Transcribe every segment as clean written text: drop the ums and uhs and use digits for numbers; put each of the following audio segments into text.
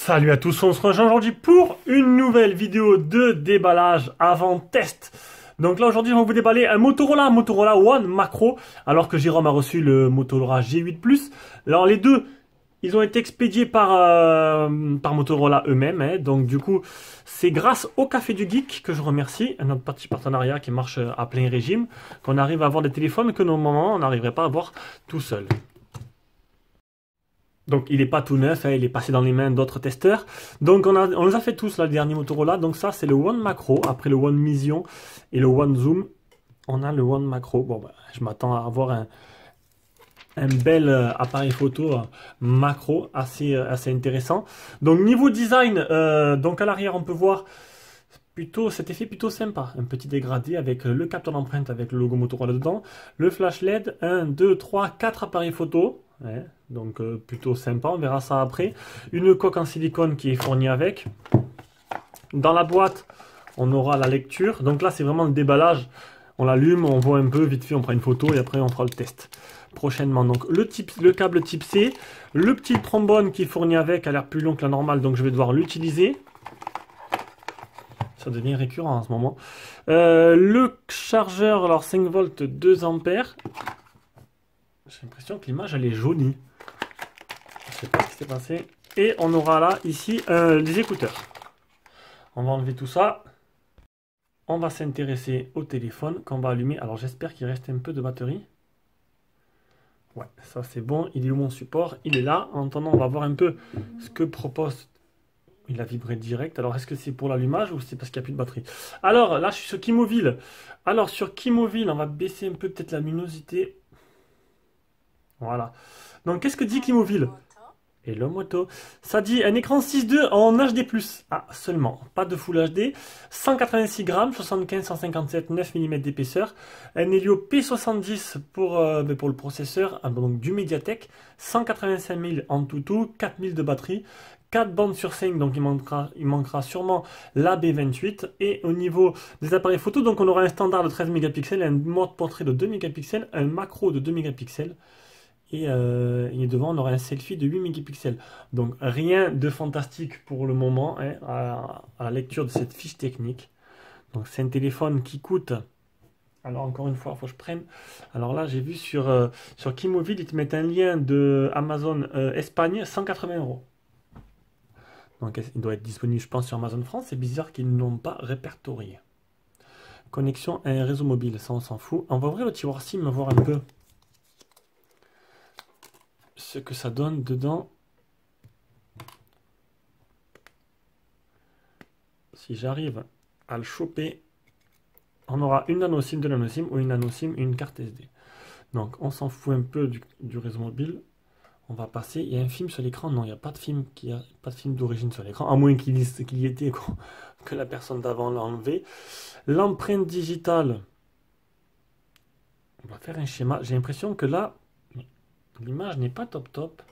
Salut à tous, on se rejoint aujourd'hui pour une nouvelle vidéo de déballage avant test. Donc là aujourd'hui on va vous déballer un Motorola One Macro, alors que Jérôme a reçu le Motorola G8 Plus. Alors les deux, ils ont été expédiés par Motorola eux-mêmes, hein. Donc du coup c'est grâce au Café du Geek que je remercie, un autre petit partenariat qui marche à plein régime, qu'on arrive à avoir des téléphones que normalement on n'arriverait pas à avoir tout seul. Donc il n'est pas tout neuf, hein, il est passé dans les mains d'autres testeurs. Donc on les a fait tous là, le dernier Motorola. Donc ça c'est le One Macro, après le One Vision et le One Zoom. On a le One Macro. Bon, bah, je m'attends à avoir un bel appareil photo macro assez intéressant. Donc niveau design, donc à l'arrière on peut voir plutôt cet effet plutôt sympa. Un petit dégradé avec le capteur d'empreinte avec le logo Motorola dedans. Le flash LED, 1, 2, 3, 4 appareils photo. Ouais, donc plutôt sympa, on verra ça après. Une coque en silicone qui est fournie avec. Dans la boîte, on aura la lecture. Donc là, c'est vraiment le déballage. On l'allume, on voit un peu, vite fait, on prend une photo et après on fera le test prochainement. Donc le câble type C, le petit trombone qui est fourni avec a l'air plus long que la normale, donc je vais devoir l'utiliser. Ça devient récurrent en ce moment. Le chargeur, alors 5 volts, 2 ampères. J'ai l'impression que l'image elle est jaunie. Je sais pas ce qui s'est passé. Et on aura là, ici, les écouteurs. On va enlever tout ça. On va s'intéresser au téléphone qu'on va allumer. Alors j'espère qu'il reste un peu de batterie. Ouais, ça c'est bon. Il est où mon support? Il est là. En attendant, on va voir un peu ce que propose. Il a vibré direct. Alors est-ce que c'est pour l'allumage ou c'est parce qu'il n'y a plus de batterie? Alors là, je suis sur Kimovil. Alors sur Kimovil, on va baisser un peu peut-être la luminosité. Voilà. Donc, qu'est-ce que dit Kimovil? Hello Moto. Ça dit un écran 6.2 en HD+. Ah, seulement. Pas de Full HD. 186 grammes, 75, 157, 9 mm d'épaisseur. Un Helio P70 pour le processeur. Donc, du Mediatek. 185 000 en tout. 4000 de batterie. 4 bandes sur 5, donc il manquera sûrement la B28. Et au niveau des appareils photo, donc on aura un standard de 13 mégapixels, un mode portrait de 2 mégapixels, un macro de 2 mégapixels. Et devant, on aura un selfie de 8 mégapixels. Donc rien de fantastique pour le moment, hein, à la lecture de cette fiche technique. Donc c'est un téléphone qui coûte... Alors encore une fois, il faut que je prenne. Alors là, j'ai vu sur Kimovil, ils te mettent un lien de Amazon Espagne, 180 €. Donc il doit être disponible, je pense, sur Amazon France. C'est bizarre qu'ils ne l'ont pas répertorié. Connexion à un réseau mobile, ça on s'en fout. On va ouvrir le tiroir SIM, voir un peu ce que ça donne dedans. Si j'arrive à le choper, on aura une nano SIM, deux nano SIM ou une nano SIM et une carte SD. Donc on s'en fout un peu du réseau mobile. On va passer. Il y a un film sur l'écran. Non, il n'y a pas de film d'origine sur l'écran, à moins qu'il y était que la personne d'avant l'a enlevé. L'empreinte digitale. On va faire un schéma. J'ai l'impression que là, l'image n'est pas top.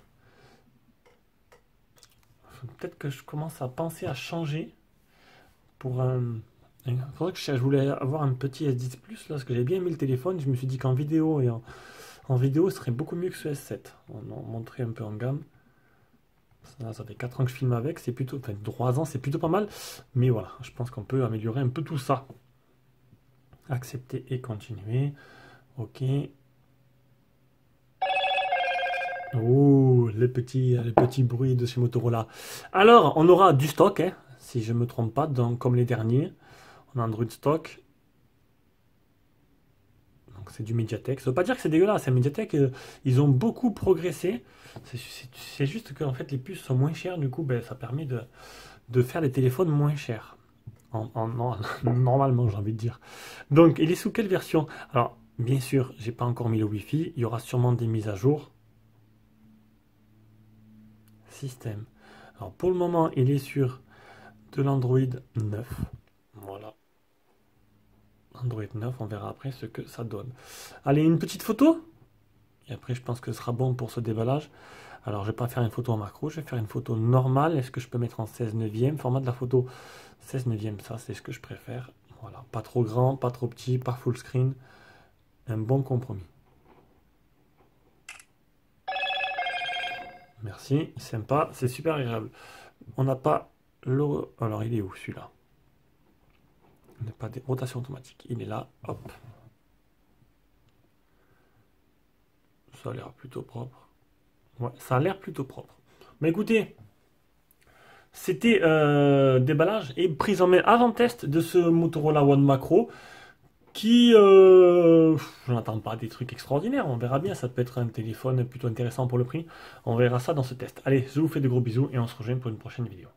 Peut-être que je commence à penser à changer pour un... Il faudrait que je voulais avoir un petit S10 Plus là, parce que j'ai bien aimé le téléphone. Je me suis dit qu'en vidéo en vidéo, ce serait beaucoup mieux que ce S7. On va montrer un peu en gamme. Ça fait 4 ans que je filme avec, c'est plutôt... Enfin, 3 ans, c'est plutôt pas mal. Mais voilà, je pense qu'on peut améliorer un peu tout ça. Accepter et continuer. Ok. Oh, le petit bruit de chez Motorola. Alors, on aura du stock, hein, si je ne me trompe pas, donc, comme les derniers. On a Android stock. Donc c'est du Mediatek. Ça ne veut pas dire que c'est dégueulasse. Mediatek, ils ont beaucoup progressé. C'est juste qu'en fait les puces sont moins chères. Du coup, ben, ça permet de faire des téléphones moins chers. Normalement, j'ai envie de dire. Donc, il est sous quelle version? Alors, bien sûr, j'ai pas encore mis le Wi-Fi. Il y aura sûrement des mises à jour. Système. Alors, pour le moment, il est sur de l'Android 9. Voilà. Android 9, on verra après ce que ça donne. Allez, une petite photo. Et après, je pense que ce sera bon pour ce déballage. Alors, je ne vais pas faire une photo en macro, je vais faire une photo normale. Est-ce que je peux mettre en 16 neuvième? Format de la photo 16 neuvième, ça c'est ce que je préfère. Voilà, pas trop grand, pas trop petit, pas full screen. Un bon compromis. Merci, sympa, c'est super agréable. On n'a pas le... Alors, il est où celui-là? On n'a pas de rotation automatique. Il est là, hop. Ça a l'air plutôt propre. Ouais, ça a l'air plutôt propre. Mais écoutez, c'était déballage et prise en main avant test de ce Motorola One Macro qui, je n'attends pas des trucs extraordinaires, on verra bien, ça peut être un téléphone plutôt intéressant pour le prix, on verra ça dans ce test. Allez, je vous fais de gros bisous et on se rejoint pour une prochaine vidéo.